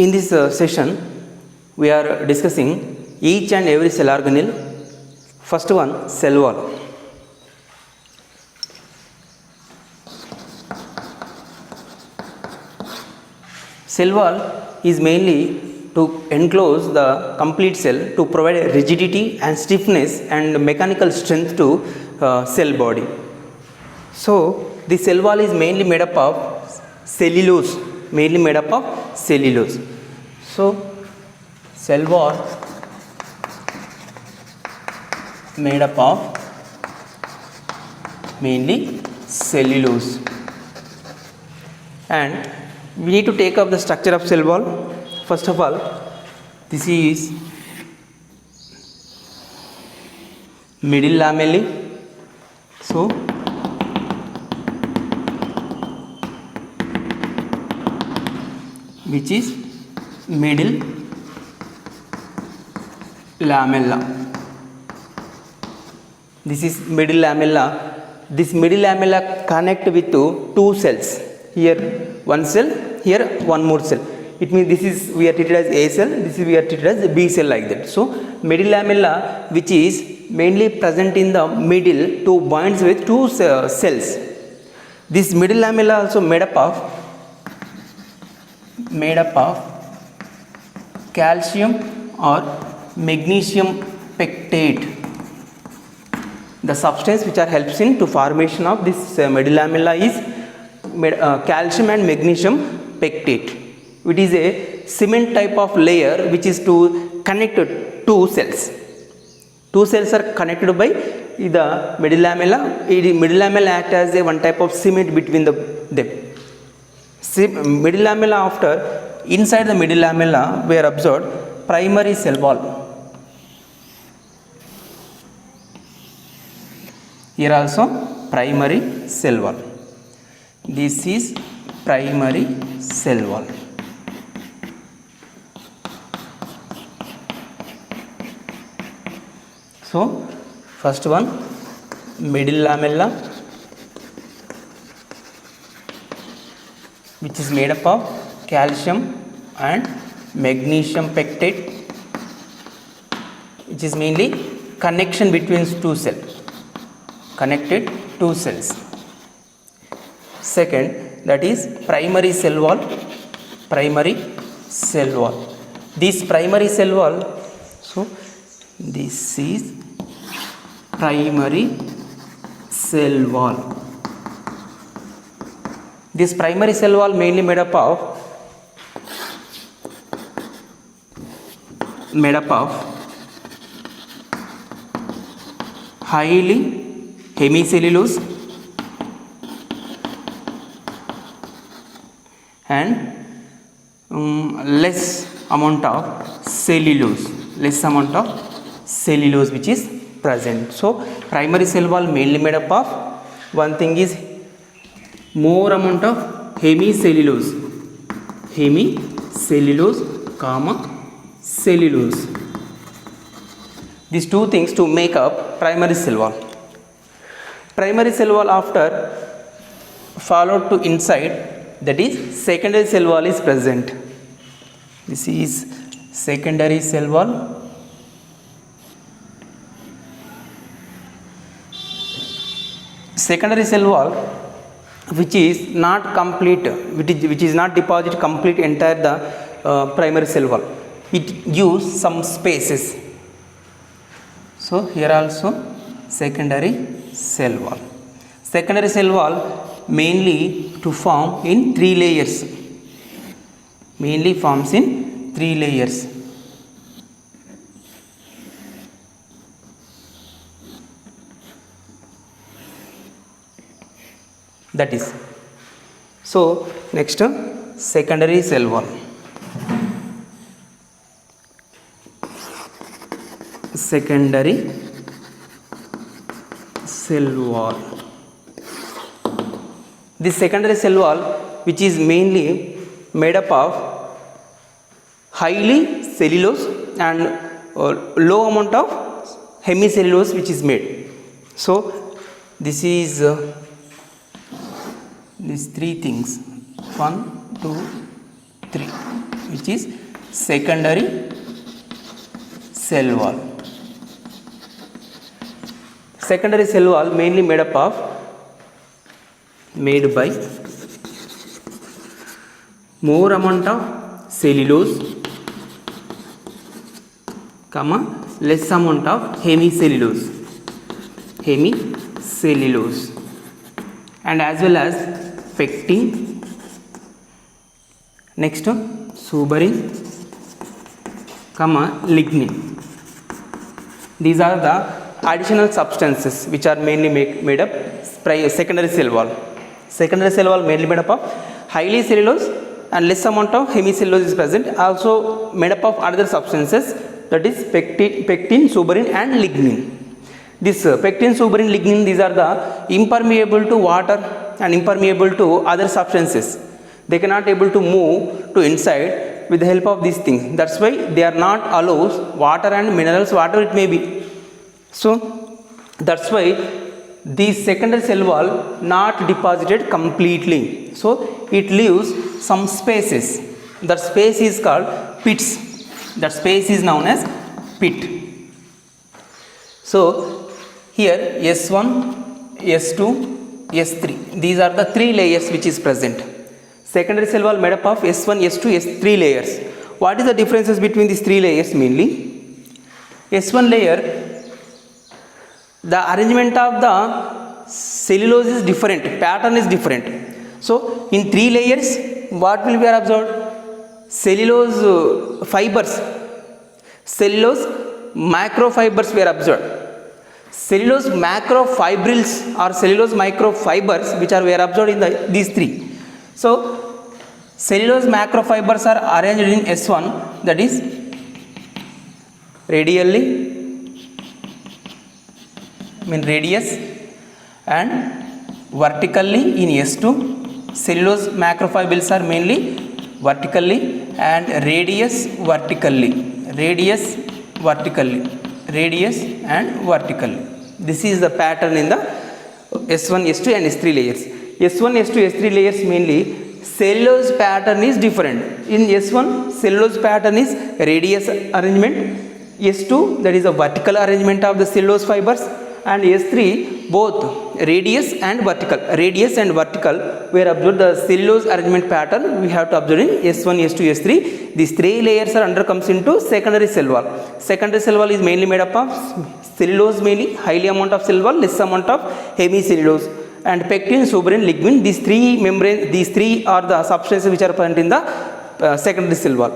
In this session, we are discussing each and every cell organelle. First one, cell wall. Cell wall is mainly to enclose the complete cell to provide rigidity and stiffness and mechanical strength to cell body. So, the cell wall is mainly made up of cellulose, So, cell wall made up of mainly cellulose, and we need to take up the structure of cell wall. First of all, this is middle lamellae. So, which is middle lamella. This is middle lamella. This middle lamella connect with two cells. Here one cell, here one more cell. It means this is we are treated as A cell, this is we are treated as B cell, like that. So middle lamella, which is mainly present in the middle, to binds with two cells. This middle lamella also made up of calcium or magnesium pectate. The substance which are helps in to formation of this middle lamella is calcium and magnesium pectate. It is a cement type of layer which is to connect two cells. Two cells are connected by the middle lamella. Middle lamella acts as a one type of cement between them. Middle lamella, after inside the middle lamella we are observed primary cell wall. Here also primary cell wall. This is primary cell wall. So first one, middle lamella, which is made up of calcium and magnesium pectate, which is mainly connection between two cells, connected two cells. Second, that is primary cell wall. This primary cell wall, so this is primary cell wall. This primary cell wall mainly made up of highly hemicellulose and less amount of cellulose, which is present. So primary cell wall mainly made up of, one thing is more amount of hemicellulose, cellulose. These two things to make up primary cell wall. Primary cell wall after followed to inside, that is secondary cell wall is present. This is secondary cell wall. Secondary cell wall, which is not complete, which is not deposit complete entire the primary cell wall. It gives some spaces. So here also secondary cell wall. Secondary cell wall mainly to form in three layers. Mainly forms in three layers. That is. So next, secondary cell wall. Secondary cell wall. This secondary cell wall, which is mainly made up of highly cellulose and low amount of hemicellulose, which is made. So this is these three things, 1 2 3. which is secondary cell wall. Secondary cell wall mainly made by more amount of cellulose, less amount of hemicellulose, and as well as pectin, next suberin, lignin. These are the additional substances which are mainly made up secondary cell wall. Secondary cell wall mainly made up of highly cellulose and less amount of hemicellulose is present, also made up of other substances, that is pectin, suberin and lignin. This pectin, suberin, lignin, these are the impermeable to water and impermeable to other substances. They cannot able to move to inside with the help of these things. That's why they are not allows water and minerals, whatever it may be. So that's why the secondary cell wall not deposited completely. So it leaves some spaces. That space is called pits. That space is known as pit. So here S1, S2, S3. These are the three layers which is present. Secondary cell wall made up of S1, S2, S3 layers. What is the differences between these three layers mainly? S1 layer, the arrangement of the cellulose is different, pattern is different. So in three layers, what will be observed? Cellulose fibers, cellulose macrofibers were observed. Cellulose macrofibrils or cellulose microfibers which are were observed in these three. So cellulose macrofibers are arranged in S1, that is radially, radius, and vertically in S2. Cellulose macrofibrils are mainly vertically and radius vertically, radius and vertically. This is the pattern in the S1, S2 and S3 layers. S1, S2, S3 layers mainly cellulose pattern is different. In S1 cellulose pattern is radius arrangement, S2 that is a vertical arrangement of the cellulose fibers, and S3 both radius and vertical were observed. The cellulose arrangement pattern we have to observe in S1, S2, S3. These three layers are comes into secondary cell wall. Secondary cell wall is mainly made up of cellulose, mainly highly amount of cell wall, less amount of hemicellulose, and pectin, suberin, lignin. These three are the substances which are present in the secondary cell wall.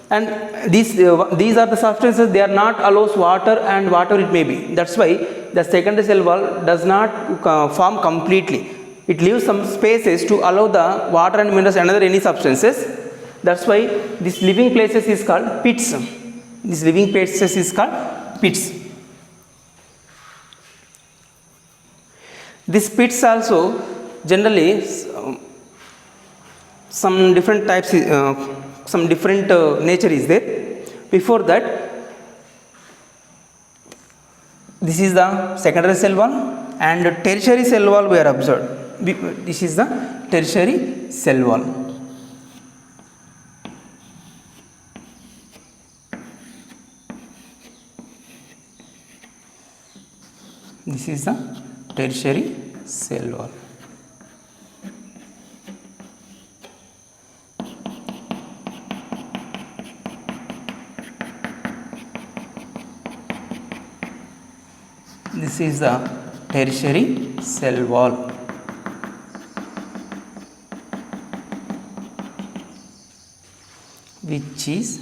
And these are the substances, they are not allows water and whatever it may be. That's why the secondary cell wall does not form completely. It leaves some spaces to allow the water and minerals and other any substances. That's why this living places is called pits. This living places is called pits. These pits also generally some different types, some different nature is there. Before that, this is the secondary cell wall and tertiary cell wall we are observed. This is the tertiary cell wall. This is the tertiary cell wall. This is the tertiary cell wall. Which is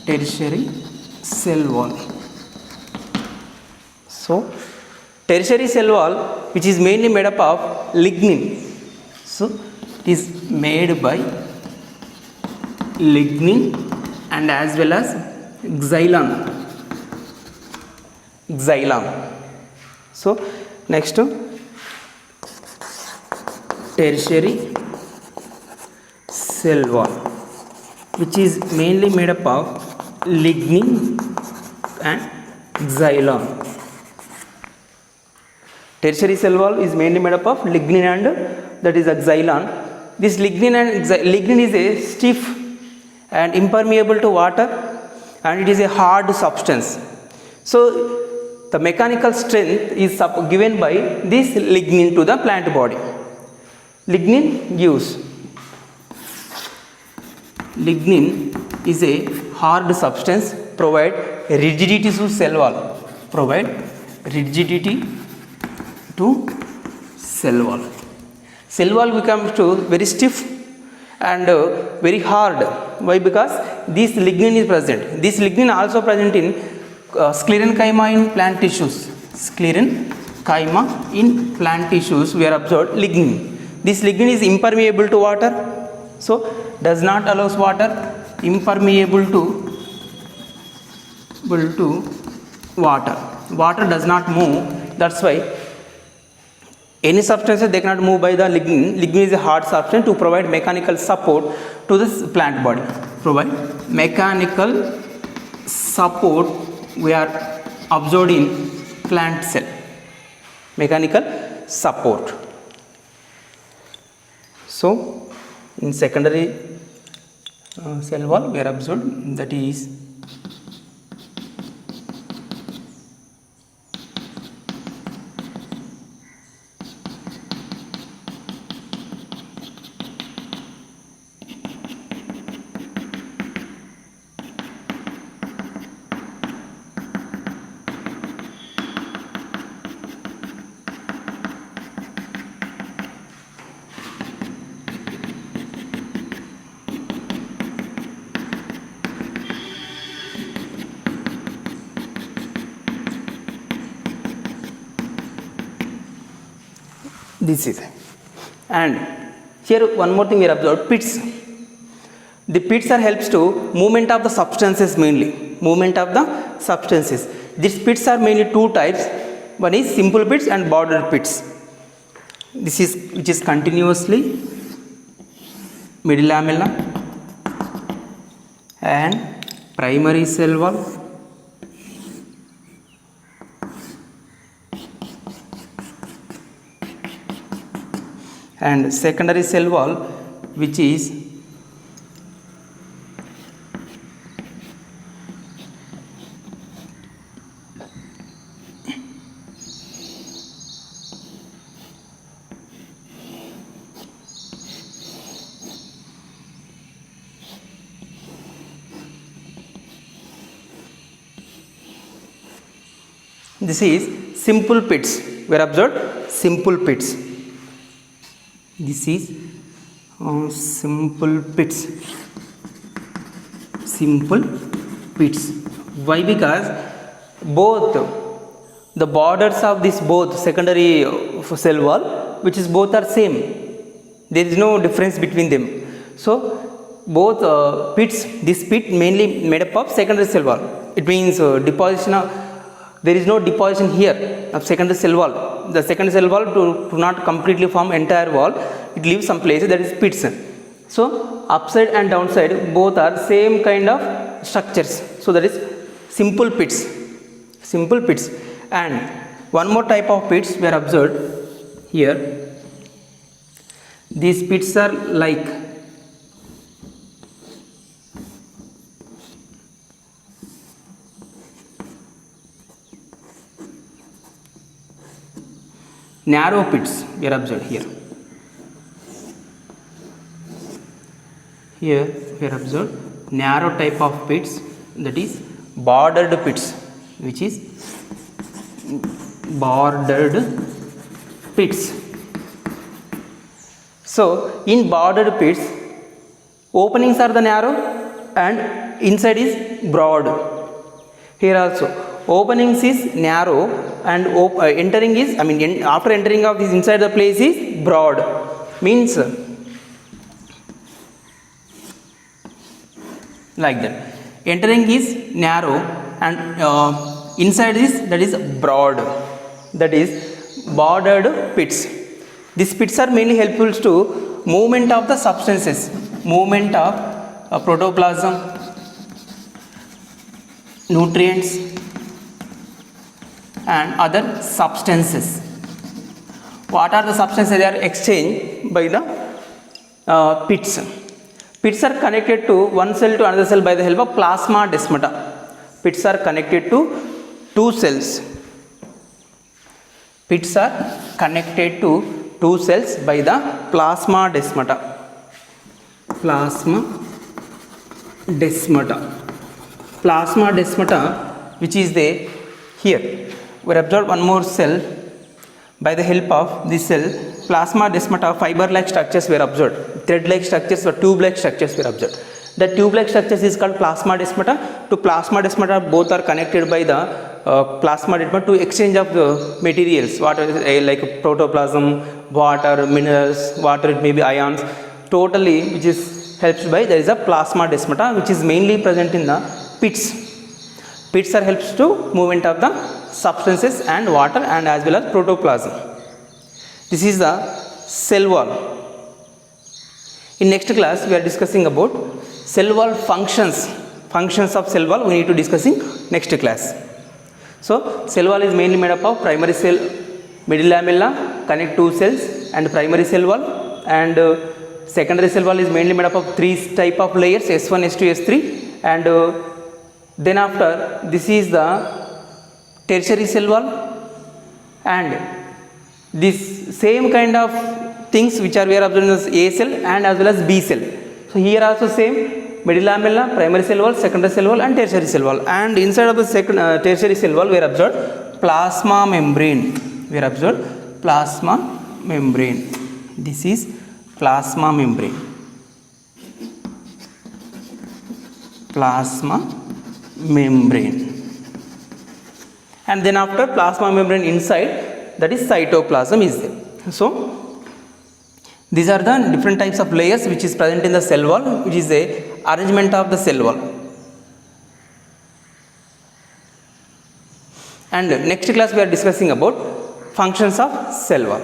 tertiary cell wall. So tertiary cell wall, which is mainly made up of lignin. So it is made by lignin and as well as xylem. So next, tertiary cell wall, which is mainly made up of lignin and xylem. Tertiary cell wall is mainly made up of lignin and that is xylem. This lignin is a stiff and impermeable to water, and it is a hard substance. So the mechanical strength is given by this lignin to the plant body. Lignin is a hard substance, provide rigidity to cell wall. Cell wall becomes very stiff and very hard. Why? Because this lignin is present. This lignin also present in sclerenchyma in plant tissues. Sclerenchyma in plant tissues we are observed lignin. This lignin is impermeable to water, so does not allow water, impermeable to water. Water does not move. That's why any substances they cannot move by the lignin. Lignin is a hard substance to provide mechanical support to this plant body. Provide mechanical support we are observed in plant cell. Mechanical support. So in secondary cell wall we are observed, that is this is. And here one more thing we have observed, pits. The pits are helps to movement of the substances, mainly movement of the substances. These pits are mainly two types. One is simple pits and bordered pits. This is which is continuously midlamella and primary cell wall and secondary cell wall, which is this is simple pits. We are observed simple pits. This is simple pits. Simple pits. Why? Because both the borders of this both secondary cell wall, which is both are same. There is no difference between them. So both pits. This pit mainly made up of secondary cell wall. It means deposition of. There is no deposition here of secondary cell wall. The secondary cell wall to not completely form entire wall, it leaves some places, that is pits. So upside and downside both are same kind of structures. So that is simple pits. Simple pits. And one more type of pits we are observed here. These pits are like narrow pits. We are observed here. Here we are observed narrow type of pits, that is bordered pits, which is bordered pits. So in bordered pits, openings are the narrow and inside is broad. Here also openings is narrow and entering is, after entering of this inside the place is broad. Means like that. Entering is narrow and inside is, that is broad. That is bordered pits. These pits are mainly helpful to movement of the substances, movement of protoplasm, nutrients and other substances. What are the substances? They are exchanged by the pits. Pits are connected to one cell to another cell by the help of plasma-desmata. Pits are connected to two cells. Pits are connected to two cells by the plasma-desmata. Plasma-desmata. Plasma-desmata, which is there here. We observe one more cell. By the help of this cell, plasma-desmata, fiber-like structures were observed. Thread-like structures or tube-like structures were observed. The tube-like structures is called plasma-desmata. To plasma-desmata, both are connected by the plasma-desmata to exchange of the materials, water like protoplasm, water, minerals, water, it may be ions. Totally, which is helps by there is a plasma-desmata, which is mainly present in the pits. Pits are helps to movement of the substances and water and as well as protoplasm. This is the cell wall. In next class we are discussing about cell wall functions. Functions of cell wall we need to discuss in next class. So cell wall is mainly made up of primary cell, middle lamella connect two cells and primary cell wall, and secondary cell wall is mainly made up of three type of layers, S1, S2, S3, and then after this is the tertiary cell wall, and this same kind of things which are we are observing as A cell and as well as B cell. So here also same middle lamella, primary cell wall, secondary cell wall and tertiary cell wall, and inside of the tertiary cell wall we are observed plasma membrane. We are observed plasma membrane. This is plasma membrane. Plasma membrane. And then after plasma membrane inside, that is cytoplasm is there. So these are the different types of layers which is present in the cell wall, which is a arrangement of the cell wall. And next class we are discussing about functions of cell wall.